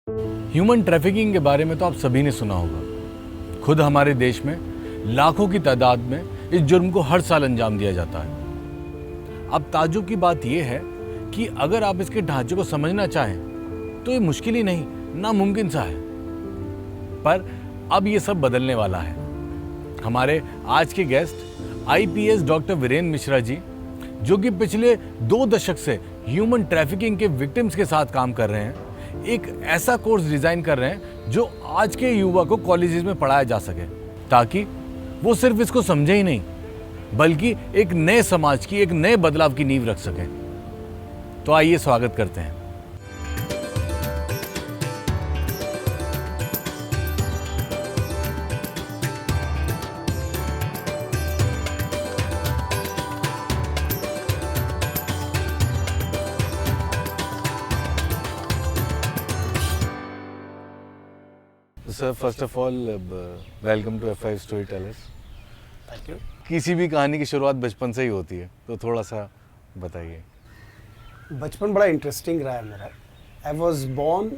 Human trafficking के बारे में तो आप सभी ने सुना होगा। खुद हमारे देश में लाखों की तादाद में इस जुर्म को हर साल अंजाम दिया जाता है। अब ताज्जुब की बात यह है कि अगर आप इसके ढांचे को समझना चाहें तो ये मुश्किल ही नहीं, नामुमकिन सा है। पर अब ये सब बदलने वाला है। हमारे आज के guest IPS doctor Virendra Mishra ji, जो कि पिछले 2 दशक से ह्यूमन ट्रैफिकिंग के विक्टिम्स के साथ काम कर रहे हैं, एक ऐसा कोर्स डिजाइन कर रहे हैं जो आज के युवा को कॉलेजेस में पढ़ाया जा सके, ताकि वो सिर्फ इसको समझे ही नहीं बल्कि एक नए समाज की, एक नए बदलाव की नींव रख सके। तो आइए स्वागत करते हैं। Sir, first of all welcome to F5 story tellers. Thank you. किसी भी कहानी की शुरुआत बचपन से ही होती है, तो थोड़ा सा बताइए। बचपन बड़ा इंटरेस्टिंग रहा है मेरा। I was born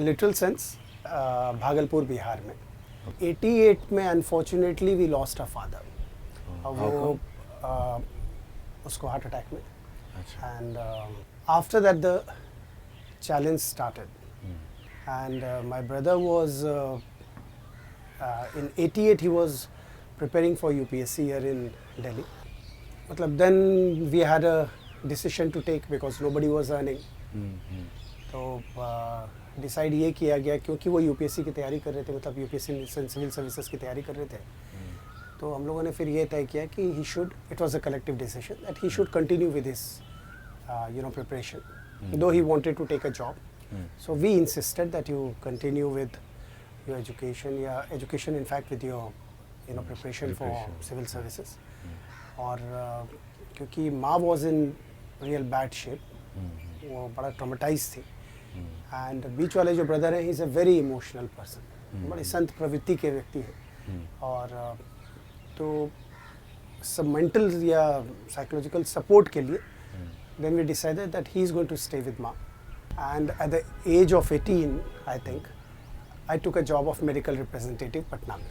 little sense Bhagalpur Bihar में। 88 में unfortunately we lost a father. वो उसको हार्ट अटैक में। And after that the challenge started and my brother was in 88 he was preparing for UPSC here in Delhi. मतलब then we had a decision to take because nobody was earning. तो decide ये किया गया, क्योंकि वो UPSC की तैयारी कर रहे थे, मतलब यूपीएससी सिविल सर्विसेज की तैयारी कर रहे थे, तो हम लोगों ने फिर ये तय किया कि he should, it was a collective decision that he should continue with his preparation though he wanted to take a job. So we insisted that you continue with your education, in fact with your preparation for civil services. और क्योंकि माँ was in real bad shape, वो बड़ा traumatized थी. And बीच वाले जो brother हैं, he is a very emotional person, बड़ी संत प्रवृत्ति के व्यक्ति हैं. और तो सब mental या psychological support के लिए then we decided that he is going to stay with माँ. And at the age of 18, I think, I took a job of medical representative Patna में.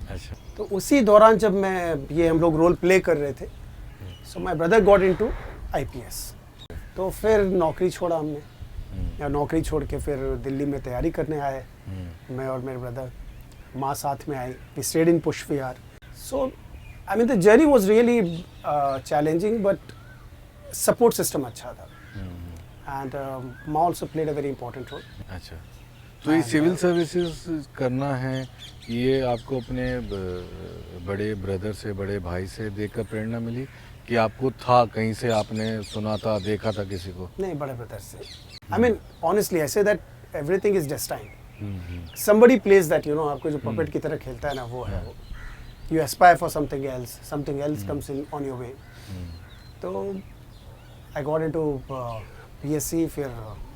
अच्छा. तो उसी दौरान जब मैं ये हम लोग रोल प्ले कर रहे थे, so my brother got into IPS. तो फिर नौकरी छोड़ा हमने, या नौकरी छोड़ के फिर दिल्ली में तैयारी करने आए, मैं और मेरे ब्रदर. माँ साथ में आई. We stayed in Push Vihar. So I mean the journey was really challenging, but support system अच्छा था. And Ma also played a very important role. अच्छा, तो ये सिविल सर्विसेज करना है, ये आपको अपने बड़े ब्रदर से, बड़े भाई से देखकर प्रेरणा मिली कि आपको था, कहीं से आपने सुना था, देखा था किसी को? नहीं, बड़े ब्रदर से. I mean honestly I say that everything is destined. Somebody plays that, आपको जो पपेट की तरह खेलता है ना, वो है वो. You aspire for something else comes in on your way. तो I got into PSC. फिर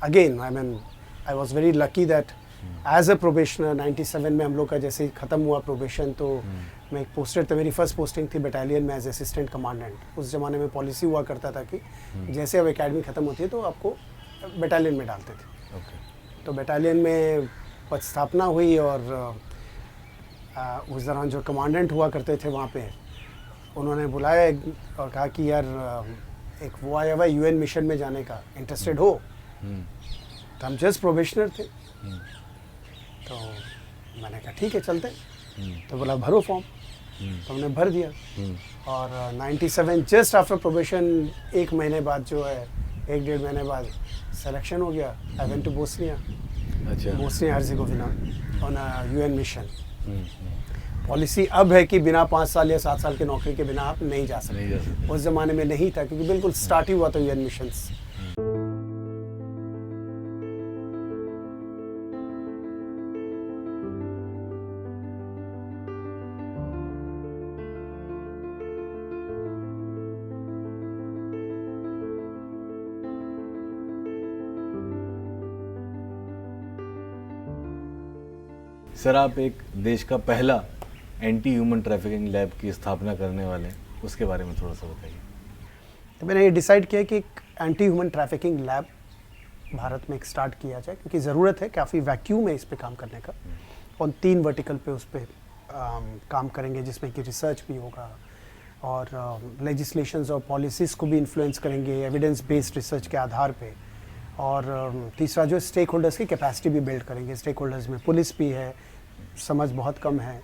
again I was very lucky that as a probationer 97 में हम लोग का जैसे ही ख़त्म हुआ प्रोबेशन, तो मैं एक पोस्टेड था. मेरी फर्स्ट पोस्टिंग थी बटालियन में एज असिस्टेंट कमांडेंट. उस ज़माने में पॉलिसी हुआ करता था कि जैसे अब एकेडमी ख़त्म होती है तो आपको बटालियन में डालते थे. तो बटालियन में पदस्थापना हुई, और उस दौरान जो कमांडेंट हुआ करते थे वहाँ पे, उन्होंने बुलाया और कहा कि यार एक वो आया हुआ यूएन मिशन में जाने का, इंटरेस्टेड हो? तो हम जस्ट प्रोबेशनर थे. तो मैंने कहा ठीक है चलते हैं. तो बोला भरो फॉर्म. तो हमने भर दिया. और 97 जस्ट आफ्टर प्रोबेशन, 1 महीने बाद जो है, 1-1.5 महीने बाद सिलेक्शन हो गया. I went to Bosnia. अच्छा. Bosnia Herzegovina on a UN mission. Policy अब है कि बिना 5 साल या 7 साल की नौकरी के बिना आप नहीं जा सकते. उस ज़माने में नहीं था, क्योंकि बिल्कुल स्टार्ट ही हुआ था यूएन मिशंस. सर, आप एक देश का पहला एंटी ह्यूमन ट्रैफिकिंग लैब की स्थापना करने वाले हैं, उसके बारे में थोड़ा सा बताइए। तो मैंने ये डिसाइड किया कि एक anti human trafficking lab Bharat में एक स्टार्ट किया जाए, क्योंकि ज़रूरत है, काफ़ी वैक्यूम है इस पे काम करने का। और 3 वर्टिकल पे उस पर काम करेंगे, जिसमें कि रिसर्च भी होगा और लेजिस्लेशंस और पॉलिसीज़ को भी इन्फ्लुएंस करेंगे एविडेंस बेस्ड रिसर्च के आधार पे। और तीसरा जो स्टेक होल्डर्स की कैपेसिटी भी बिल्ड करेंगे। स्टेक होल्डर्स में पुलिस भी है, समझ बहुत कम है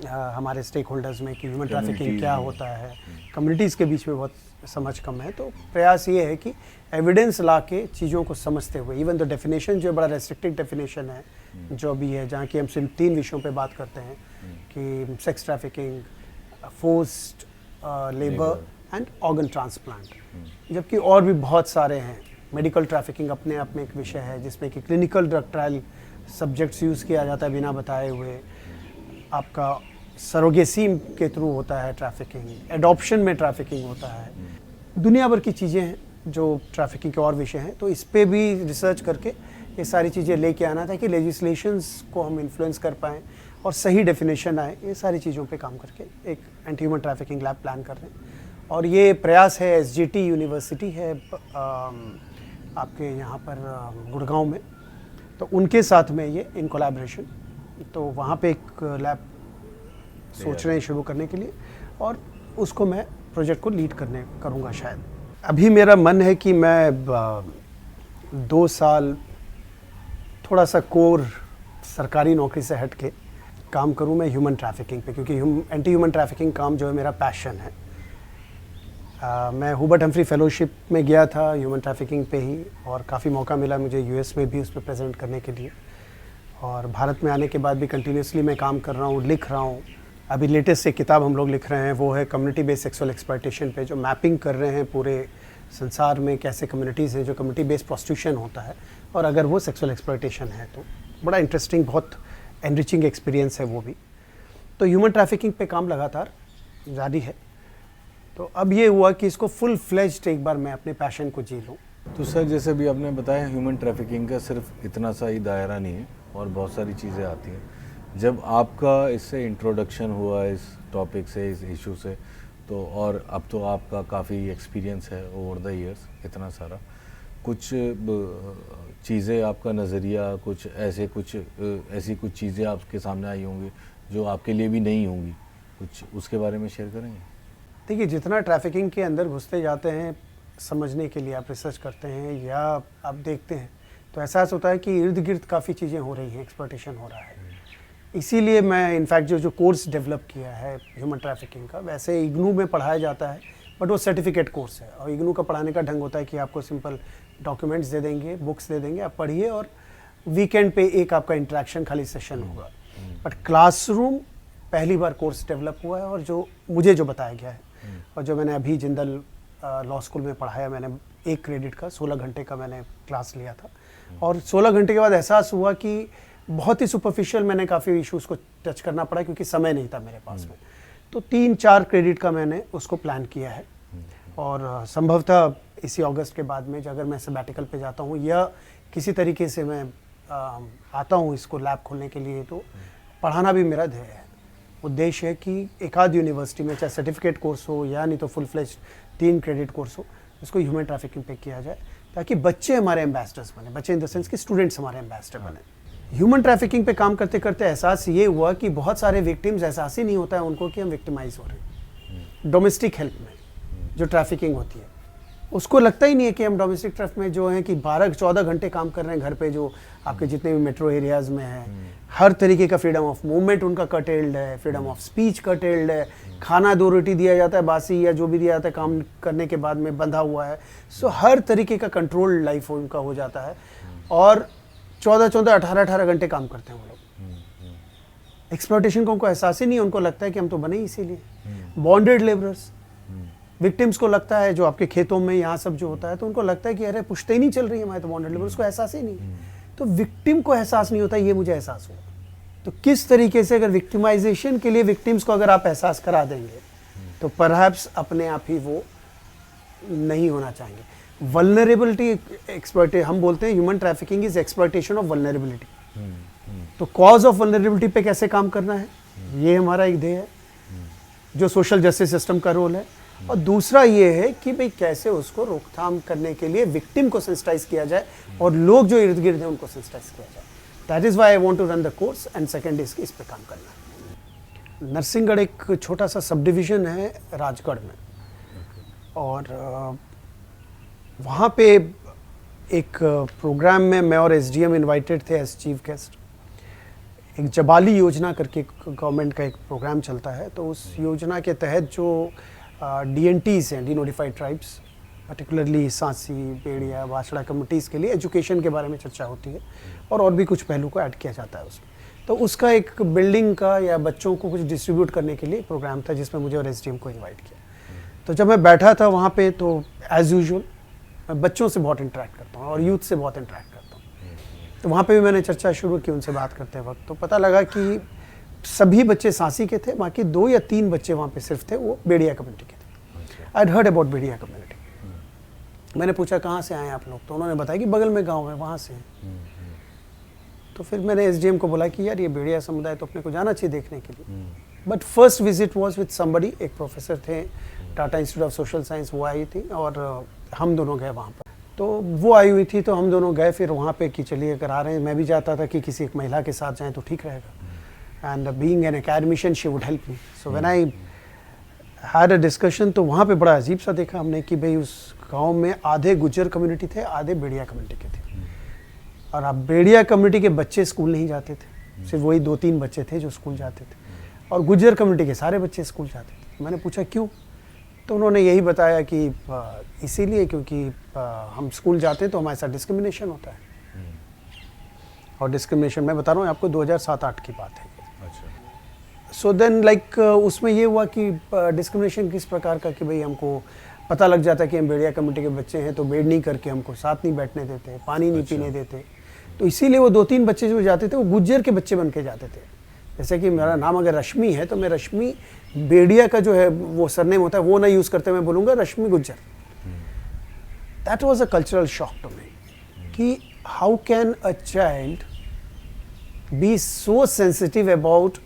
हमारे स्टेक होल्डर्स में कि ह्यूमन ट्रैफिकिंग क्या होता है, कम्युनिटीज़ के बीच में बहुत समझ कम है। तो प्रयास ये है कि एविडेंस ला के चीज़ों को समझते हुए, इवन द डेफिनेशन जो बड़ा रेस्ट्रिक्टेड डेफिनेशन है जो भी है, जहाँ की हम सिर्फ 3 विषयों पे बात करते हैं कि sex trafficking, forced labour and organ transplant, जबकि और भी बहुत सारे हैं। मेडिकल ट्रैफिकिंग अपने आप में एक विषय है जिसमें कि clinical drug trial subjects use किया जाता है बिना बताए हुए। आपका सरोगेसी के थ्रू होता है ट्रैफिकिंग, एडॉप्शन में ट्रैफिकिंग होता है, दुनिया भर की चीज़ें हैं जो ट्रैफिकिंग के और विषय हैं। तो इस पे भी रिसर्च करके ये सारी चीज़ें लेके आना था कि लेजिस्लेशंस को हम इन्फ्लुएंस कर पाएँ और सही डेफिनेशन आए। ये सारी चीज़ों पे काम करके एक anti human trafficking lab plan कर रहे हैं। और ये प्रयास है, SGT यूनिवर्सिटी है आपके यहाँ पर गुड़गांव में, तो उनके साथ में ये इन कोलैबोरेशन, तो वहाँ पे एक लैब सोच रहे हैं शुरू करने के लिए, और उसको मैं प्रोजेक्ट को लीड करूँगा शायद। अभी मेरा मन है कि मैं 2 साल थोड़ा सा कोर सरकारी नौकरी से हट के काम करूँ मैं ह्यूमन ट्रैफिकिंग पे, क्योंकि एंटी ह्यूमन ट्रैफिकिंग काम जो है मेरा पैशन है। मैं हुबर्ट हम्फ्री फेलोशिप में गया था ह्यूमन ट्रैफिकिंग पे ही, और काफ़ी मौका मिला मुझे US में भी उस पर प्रेजेंट करने के लिए। और भारत में आने के बाद भी कंटिन्यूसली मैं काम कर रहा हूँ, लिख रहा हूँ। अभी लेटेस्ट एक किताब हम लोग लिख रहे हैं, वो है कम्युनिटी बेस्ड सेक्सुअल एक्सप्लॉयटेशन पे, जो मैपिंग कर रहे हैं पूरे संसार में कैसे कम्युनिटीज़ हैं जो कम्युनिटी बेस्ड प्रोस्टिट्यूशन होता है, और अगर वो सेक्सुअल एक्सप्लॉयटेशन है तो बड़ा इंटरेस्टिंग, बहुत एनरिचिंग एक्सपीरियंस है वो भी। तो ह्यूमन ट्रैफिकिंग पे काम लगातार जारी है। तो अब ये हुआ कि इसको फुल फ्लेज्ड एक बार मैं अपने पैशन को जी लूँ। तो सर, जैसे भी आपने बताया, ह्यूमन ट्रैफिकिंग का सिर्फ इतना सा ही दायरा नहीं है और बहुत सारी चीज़ें आती हैं। जब आपका इससे इंट्रोडक्शन हुआ इस टॉपिक से, इस इशू से, तो और अब तो आपका काफ़ी एक्सपीरियंस है ओवर द ईयर्स, इतना सारा, कुछ चीज़ें, आपका नज़रिया, कुछ ऐसी कुछ चीज़ें आपके सामने आई होंगी जो आपके लिए भी नहीं होंगी, कुछ उसके बारे में शेयर करेंगे? देखिए, जितना ट्रैफिकिंग के अंदर घुसते जाते हैं, समझने के लिए आप रिसर्च करते हैं या आप देखते हैं, तो एहसास होता है कि इर्द गिर्द काफ़ी चीज़ें हो रही हैं, एक्सप्लॉयटेशन हो रहा है। इसीलिए मैं इनफैक्ट जो कोर्स डेवलप किया है ह्यूमन ट्रैफिकिंग का, वैसे इग्नू में पढ़ाया जाता है, बट वो सर्टिफिकेट कोर्स है। और इग्नू का पढ़ाने का ढंग होता है कि आपको सिंपल डॉक्यूमेंट्स दे देंगे, बुक्स दे देंगे, आप पढ़िए, और वीकेंड पे एक आपका इंटरेक्शन खाली सेशन होगा। बट क्लासरूम पहली बार कोर्स डेवलप हुआ है, और जो मुझे जो बताया गया है, और जो मैंने अभी जिंदल लॉ स्कूल में पढ़ाया, मैंने 1 क्रेडिट का 16 घंटे का मैंने क्लास लिया था। और 16 घंटे के बाद एहसास हुआ कि बहुत ही सुपरफिशियल मैंने काफ़ी इश्यूज़ को टच करना पड़ा, क्योंकि समय नहीं था मेरे पास में। तो 3-4 क्रेडिट का मैंने उसको प्लान किया है। और संभवतः इसी अगस्त के बाद में, अगर मैं सबैटिकल पे जाता हूँ या किसी तरीके से मैं आता हूँ इसको लैब खोलने के लिए, तो पढ़ाना भी मेरा ध्येय है। उद्देश्य है कि एक आध यूनिवर्सिटी में, चाहे सर्टिफिकेट कोर्स हो या नहीं तो फुल फ्लेज 3 क्रेडिट कोर्स हो, इसको ह्यूमन ट्रैफिकिंग पे किया जाए, ताकि बच्चे हमारे एम्बेसडर्स बने, बच्चे इन द सेंस कि स्टूडेंट्स हमारे एम्बेसडर बने। ह्यूमन ट्रैफिकिंग पे काम करते करते एहसास ये हुआ कि बहुत सारे विक्टिम्स, एहसास ही नहीं होता है उनको कि हम विक्टिमाइज हो रहे हैं। डोमेस्टिक हेल्प में जो ट्रैफिकिंग होती है, उसको लगता ही नहीं है कि हम डोमेस्टिक ट्रैफिक में जो है कि 12-14 घंटे काम कर रहे हैं घर पे, जो आपके जितने भी मेट्रो एरियाज़ में है। हर तरीके का फ्रीडम ऑफ मूवमेंट उनका कर्टेल्ड है, फ्रीडम ऑफ स्पीच कर्टेल्ड है, खाना 2 रोटी दिया जाता है बासी या जो भी दिया जाता है काम करने के बाद में बंधा हुआ है। सो हर तरीके का कंट्रोल्ड लाइफ उनका हो जाता है, और 14-14, 18-18 घंटे काम करते हैं वो लोग। एक्सप्लॉयटेशन को उनको एहसास ही नहीं है, उनको लगता है कि हम तो बने ही इसीलिए। बॉन्डेड लेबरर्स, विक्टिम्स को लगता है, जो आपके खेतों में यहाँ सब जो होता है, तो उनको लगता है कि अरे पुश्ते ही नहीं चल रही है हमारे, तो बॉन्डेड लेबर, उसको एहसास ही नहीं। तो विक्टिम को एहसास नहीं होता, ये मुझे एहसास हुआ। तो किस तरीके से अगर विक्टिमाइजेशन के लिए विक्टिम्स को अगर आप एहसास करा देंगे, तो परहैप्स अपने आप ही वो नहीं होना चाहेंगे। वल्नरेबिलिटी एक्सप्लॉयटेशन, हम बोलते हैं human trafficking is exploitation of vulnerability. तो कॉज ऑफ वल्नरेबिलिटी पे कैसे काम करना है, ये हमारा एक ध्येय है, जो सोशल जस्टिस सिस्टम का रोल है। और दूसरा ये है कि भाई कैसे उसको रोकथाम करने के लिए विक्टिम को सेंसिटाइज किया जाए और लोग जो इर्द गिर्द हैं उनको सेंसिटाइज किया जाए. That is why I want to run the course and second इस पे काम करना. नरसिंहगढ़ एक छोटा सा सब डिवीज़न है राजगढ़ में, और वहाँ पे एक प्रोग्राम में मैं और एसडीएम इनवाइटेड थे एज चीफ गेस्ट. एक जबाली योजना करके गवर्नमेंट का एक प्रोग्राम चलता है, तो उस योजना के तहत जो डीएनटीज़ हैं, डी नोटिफाइड ट्राइब्स, पर्टिकुलरली सांसी, बेड़िया, वाछड़ा कम्युनिटीज़ के लिए एजुकेशन के बारे में चर्चा होती है और भी कुछ पहलू को ऐड किया जाता है उसमें. तो उसका एक बिल्डिंग का या बच्चों को कुछ डिस्ट्रीब्यूट करने के लिए प्रोग्राम था जिसमें मुझे और एसडीएम को इन्वाइट किया. तो जब मैं बैठा था वहाँ पे, तो एज़ यूजुअल मैं बच्चों से बहुत इंटरेक्ट करता हूँ और यूथ से बहुत इंटरेक्ट करता हूँ. तो वहाँ पे भी मैंने चर्चा शुरू की उनसे बात करते वक्त. तो पता लगा कि सभी बच्चे सांसी के थे, बाकी 2 या 3 बच्चे वहाँ पे सिर्फ थे वो बेड़िया कम्युनिटी के थे. I had heard about Bediya community. मैंने पूछा कहाँ से आए आप लोग, तो उन्होंने बताया कि बगल में गाँव है, वहाँ से हैं. तो फिर मैंने एसडीएम को बोला कि यार ये बेड़िया समुदाय तो अपने को जाना चाहिए देखने के लिए. But first visit was with somebody, एक प्रोफेसर थे Tata institute of social science, वो आई थी और हम दोनों गए वहाँ पर. तो वो आई हुई थी तो हम दोनों गए फिर वहाँ पे कि चलिए अगर आ रहे हैं, मैं भी चाहता था कि किसी एक महिला के साथ जाएं तो ठीक रहेगा. And being an academician she would help me. So when I had a discussion, तो वहाँ पे बड़ा अजीब सा देखा हमने कि भाई उस गाँव में आधे गुज्जर कम्युनिटी थे, आधे बेड़िया कम्युनिटी के थे. और अब बेड़िया कम्युनिटी के बच्चे स्कूल नहीं जाते थे, सिर्फ वही 2-3 बच्चे थे जो स्कूल जाते थे, और गुज्जर कम्युनिटी के सारे बच्चे स्कूल जाते थे. मैंने पूछा क्यों, तो उन्होंने यही बताया कि इसीलिए क्योंकि हम स्कूल जाते हैं तो हमारे साथ डिस्क्रिमिनेशन होता है. और डिस्क्रिमिनेशन मैं बता रहा हूँ आपको 2007-8 की बात है. सो देन लाइक उसमें ये हुआ कि डिस्क्रिमिनेशन किस प्रकार का कि भाई हमको पता लग जाता है कि हम बेड़िया कम्युनिटी के बच्चे हैं तो बेड नहीं करके हमको साथ नहीं बैठने देते, पानी नहीं पीने देते. तो इसीलिए वो 2-3 बच्चे जो जाते थे वो गुज्जर के बच्चे बन के जाते थे. जैसे कि मेरा नाम अगर रश्मि है तो मैं रश्मि बेड़िया का जो है वो सरनेम होता है वो ना यूज़ करते, मैं बोलूँगा Rashmi Gujjar. That was a cultural shock to me कि how can a child be so sensitive about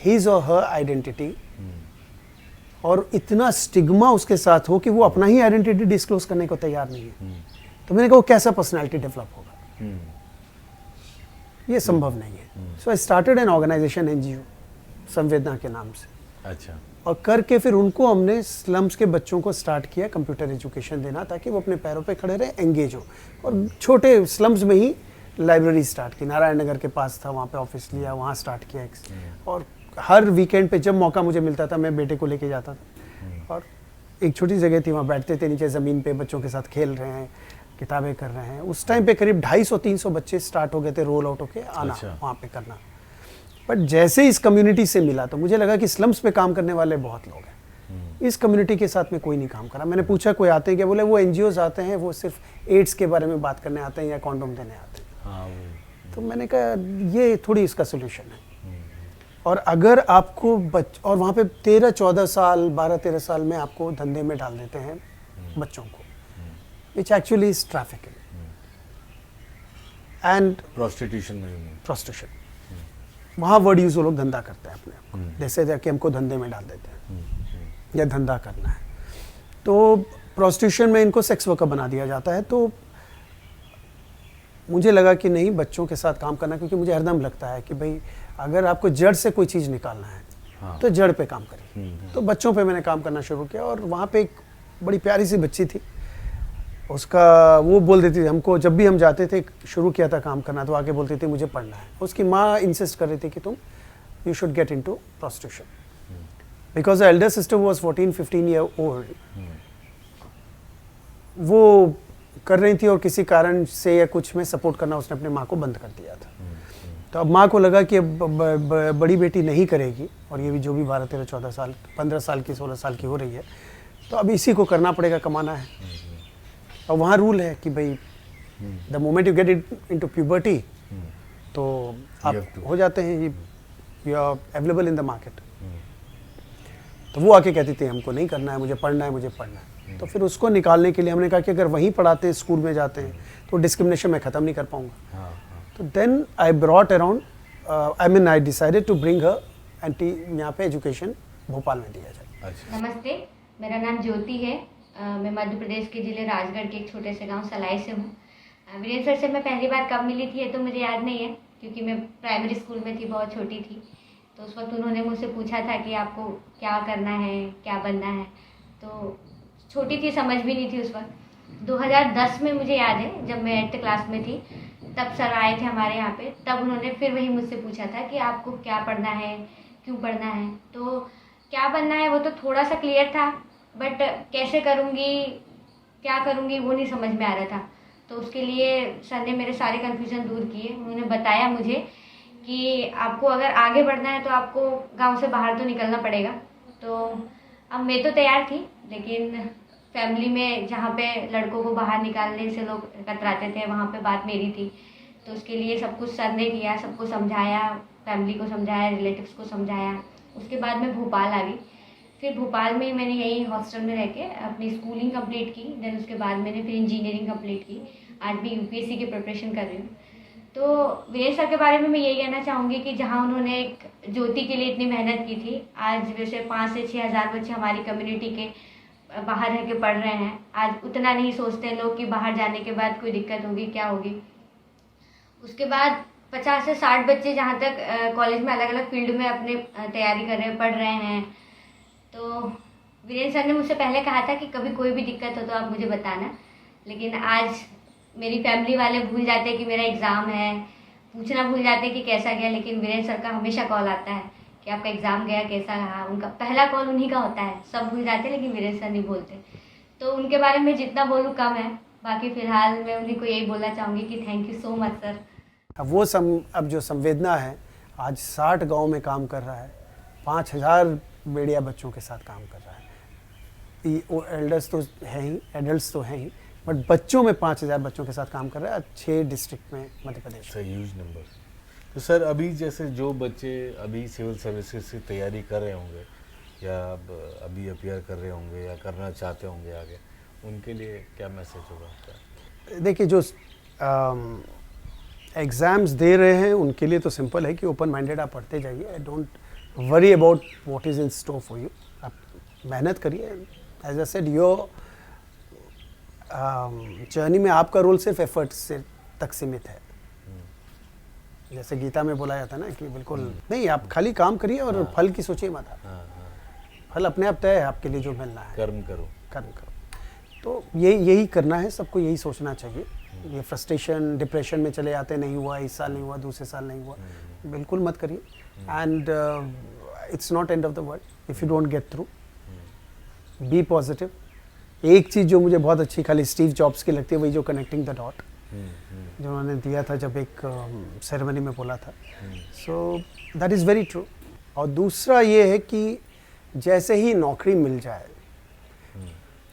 his और हर आइडेंटिटी और इतना स्टिग्मा उसके साथ हो कि वो अपना ही आइडेंटिटी डिस्क्लोज करने को तैयार नहीं है. तो मैंने कहा वो कैसा पर्सनैलिटी डेवलप होगा, ये संभव नहीं है. So I started an organisation NGO Samvedna के नाम से. अच्छा. और करके फिर उनको हमने स्लम्स के बच्चों को स्टार्ट किया कंप्यूटर एजुकेशन देना, ताकि वो अपने पैरों पे खड़े रहे, एंगेज हो. और छोटे स्लम्स में ही लाइब्रेरी स्टार्ट की, नारायण नगर के पास था, वहाँ पे ऑफिस लिया, वहाँ स्टार्ट किया. और हर वीकेंड पे जब मौका मुझे मिलता था मैं बेटे को लेके जाता था, और एक छोटी जगह थी, वहाँ बैठते थे नीचे ज़मीन पे, बच्चों के साथ खेल रहे हैं, किताबें कर रहे हैं. उस टाइम पे करीब 250-300 बच्चे स्टार्ट हो गए थे रोल आउट होके आना. अच्छा. वहाँ पे करना. बट जैसे इस कम्युनिटी से मिला तो मुझे लगा कि स्लम्स पे काम करने वाले बहुत लोग हैं, इस कम्युनिटी के साथ में कोई नहीं काम करा. मैंने पूछा कोई आते हैं क्या, बोले वो एनजीओज आते हैं, वो सिर्फ एड्स के बारे में बात करने आते हैं या कॉन्डोम देने आते हैं. तो मैंने कहा ये थोड़ी इसका सोल्यूशन है. और अगर आपको और वहाँ पे 13-14 साल 12-13 साल में आपको धंधे में डाल देते हैं बच्चों को, which actually is trafficking and prostitution. वहाँ वर्ड यूज वो लोग धंधा करते हैं अपने आप को, जैसे जाके हमको धंधे में डाल देते हैं या धंधा करना है. तो प्रोस्टिट्यूशन में इनको सेक्स वर्कर बना दिया जाता है. तो मुझे लगा कि नहीं, बच्चों के साथ काम करना, क्योंकि मुझे हरदम लगता है कि भाई अगर आपको जड़ से कोई चीज़ निकालना है तो जड़ पे काम करिए. तो बच्चों पे मैंने काम करना शुरू किया. और वहाँ पे एक बड़ी प्यारी सी बच्ची थी, उसका वो बोल देती थी हमको, जब भी हम जाते थे शुरू किया था काम करना तो आके बोलती थी मुझे पढ़ना है. उसकी माँ इंसिस्ट कर रही थी कि तुम you should get into prostitution, because the Elder sister was 14-15 year old. वो कर रही थी और किसी कारण से या कुछ में सपोर्ट करना उसने अपने माँ को बंद कर दिया था. तो अब माँ को लगा कि अब बड़ी बेटी नहीं करेगी, और ये भी जो भी 12-13-14 साल 15 साल की 16 साल की हो रही है, तो अब इसी को करना पड़ेगा, कमाना है. और वहाँ रूल है कि भाई the moment you get into puberty तो आप हो जाते हैं, you are available in the market. तो वो आके कहती थी हमको नहीं करना है, मुझे पढ़ना है, मुझे पढ़ना है. तो फिर उसको निकालने के लिए हमने कहा कि अगर वहीं पढ़ाते हैं, स्कूल में जाते हैं, तो डिस्क्रिमिनेशन मैं ख़त्म नहीं कर पाऊंगा. तो then I brought around, I decided to bring her aunty यहाँ पे एजुकेशन भोपाल में दिया जाए. नमस्ते, मेरा नाम ज्योति है। मैं मध्य प्रदेश के ज़िले राजगढ़ के एक छोटे से गांव सलाई से हूँ। वीरेंद्र सर से मैं पहली बार कब मिली थी ये तो मुझे याद नहीं है, क्योंकि मैं प्राइमरी स्कूल में थी, बहुत छोटी थी। तो उस वक्त उन्होंने मुझसे पूछा था कि आपको क्या करना है, क्या बनना है। तो छोटी थी, समझ भी नहीं थी उस वक्त। 2010 में मुझे याद है, जब मैं 8th क्लास में थी, तब सर आए थे हमारे यहाँ पे। तब उन्होंने फिर वही मुझसे पूछा था कि आपको क्या पढ़ना है, क्यों पढ़ना है। तो क्या बनना है वो तो थोड़ा सा क्लियर था, बट कैसे करूँगी, क्या करूँगी वो नहीं समझ में आ रहा था। तो उसके लिए सर ने मेरे सारे कन्फ्यूज़न दूर किए। उन्होंने बताया मुझे कि आपको अगर आगे बढ़ना है तो आपको गांव से बाहर तो निकलना पड़ेगा। तो अब मैं तो तैयार थी, लेकिन फैमिली में जहाँ पे लड़कों को बाहर निकालने से लोग कतराते थे, वहाँ पे बात मेरी थी। तो उसके लिए सब कुछ सर ने किया, सबको समझाया, फैमिली को समझाया, रिलेटिव्स को समझाया। उसके बाद मैं भोपाल आ गई। फिर भोपाल में मैंने यही हॉस्टल में रह के अपनी स्कूलिंग कंप्लीट की। देन उसके बाद मैंने फिर इंजीनियरिंग कंप्लीट की। आज भी यूपीएससी की प्रिपरेशन कर रही हूँ। तो वीरेंद्र सर के बारे में मैं यही कहना चाहूँगी कि जहाँ उन्होंने एक ज्योति के लिए इतनी मेहनत की थी, आज वैसे 5 से 6 हज़ार बच्चे हमारी कम्युनिटी के बाहर रह के पढ़ रहे हैं। आज उतना नहीं सोचते लोग कि बाहर जाने के बाद कोई दिक्कत होगी, क्या होगी। उसके बाद 50 से 60 बच्चे जहाँ तक कॉलेज में अलग अलग फील्ड में अपने तैयारी कर रहे हैं, पढ़ रहे हैं। तो वीरेंद्र सर ने मुझसे पहले कहा था कि कभी कोई भी दिक्कत हो तो आप मुझे बताना, लेकिन आज मेरी फैमिली वाले भूल जाते हैं कि मेरा एग्ज़ाम है, पूछना भूल जाते हैं कि कैसा गया। लेकिन वीरेंद्र सर का हमेशा कॉल आता है कि आपका एग्ज़ाम गया, कैसा रहा। उनका पहला कॉल उन्हीं का होता है। सब भूल जाते हैं लेकिन वीरेंद्र सर नहीं भूलते। तो उनके बारे में जितना बोलूँ कम है। बाकी फ़िलहाल मैं उन्हीं को यही बोलना चाहूँगी कि thank you so much sir. अब जो संवेदना है, आज 60 गांव में काम कर रहा है, 5000 बेड़िया बच्चों के साथ काम कर रहा है। वो एल्डर्स तो हैं ही, एडल्ट्स तो हैं ही, बट बच्चों में 5000 बच्चों के साथ काम कर रहा है 6 डिस्ट्रिक्ट में मध्य प्रदेश। Huge number. तो सर अभी जैसे जो बच्चे अभी सिविल सर्विसेज की तैयारी कर रहे होंगे या अभी अपीयर कर रहे होंगे या करना चाहते होंगे आगे, उनके लिए क्या मैसेज होगा आपका? देखिए, जो एग्ज़ाम्स दे रहे हैं उनके लिए तो सिंपल है कि ओपन माइंडेड आप पढ़ते जाइए। I don't worry about what is in store for you. आप मेहनत करिए। As I said, your journey में आपका रोल सिर्फ एफर्ट से तक सीमित है। जैसे गीता में बोला जाता है ना कि बिल्कुल नहीं, आप खाली काम करिए और फल की सोचिए मत। फल अपने आप तय है आपके लिए, जो मिलना है। कर्म करो। तो यही करना है, सबको यही सोचना चाहिए। ये फ्रस्ट्रेशन, डिप्रेशन में चले जाते, नहीं हुआ इस साल, नहीं हुआ दूसरे साल, नहीं हुआ, बिल्कुल मत करिए। And it's not end of the world if you don't get through. Be positive. एक चीज़ जो मुझे बहुत अच्छी खाली स्टीव जॉब्स की लगती है, वही जो कनेक्टिंग द डॉट जो उन्होंने दिया था जब एक सेरेमनी में बोला था। So that is very true. और दूसरा ये है कि जैसे ही नौकरी मिल जाए,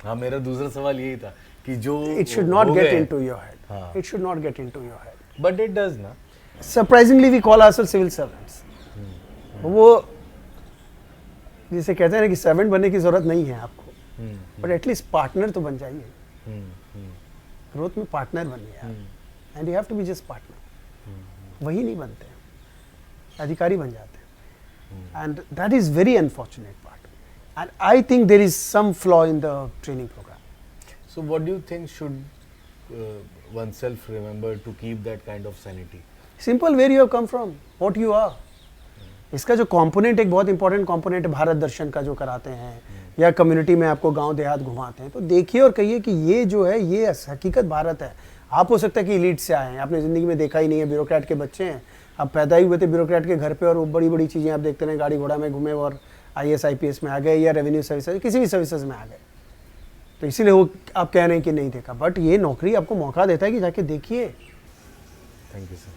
हाँ, मेरा दूसरा सवाल यही था कि जो it should not get into your head. It should not get into your head. But it does ना। Surprisingly we call ourselves civil servants. वो जिसे कहते हैं ना कि सर्वेंट बनने की जरूरत नहीं है आपको, बट एटलीस्ट पार्टनर तो बन जाइए। ग्रोथ में पार्टनर बनिए आप। And you have to be just partner. वही नहीं बनते हैं, अधिकारी बन जाते हैं। And that is very unfortunate part. And I think there is some flaw in the training programme. So what do you think should oneself remember to keep that kind of sanity? Simple, where you have come from, what you are. इसका जो component, एक बहुत important component Bharat दर्शन का जो कराते हैं, या community में आपको गांव देहात घुमाते हैं, तो देखिए और कहिए कि ये जो है ये हकीकत भारत है। आप हो सकता है कि एलीट से आए हैं, आपने ज़िंदगी में देखा ही नहीं है, ब्यूरोक्रेट के बच्चे हैं, आप पैदा ही हुए थे ब्यूरोक्रेट के घर पे, और वो बड़ी बड़ी चीज़ें आप देखते रहे, गाड़ी घोड़ा में घूमे और IAS IPS में आ गए, या रेवेन्यू सर्विसेज, किसी भी सर्विसेज में आ गए। तो इसीलिए वो आप कह रहे हैं कि नहीं देखा, बट ये नौकरी आपको मौका देता है कि जाके देखिए। Thank you sir.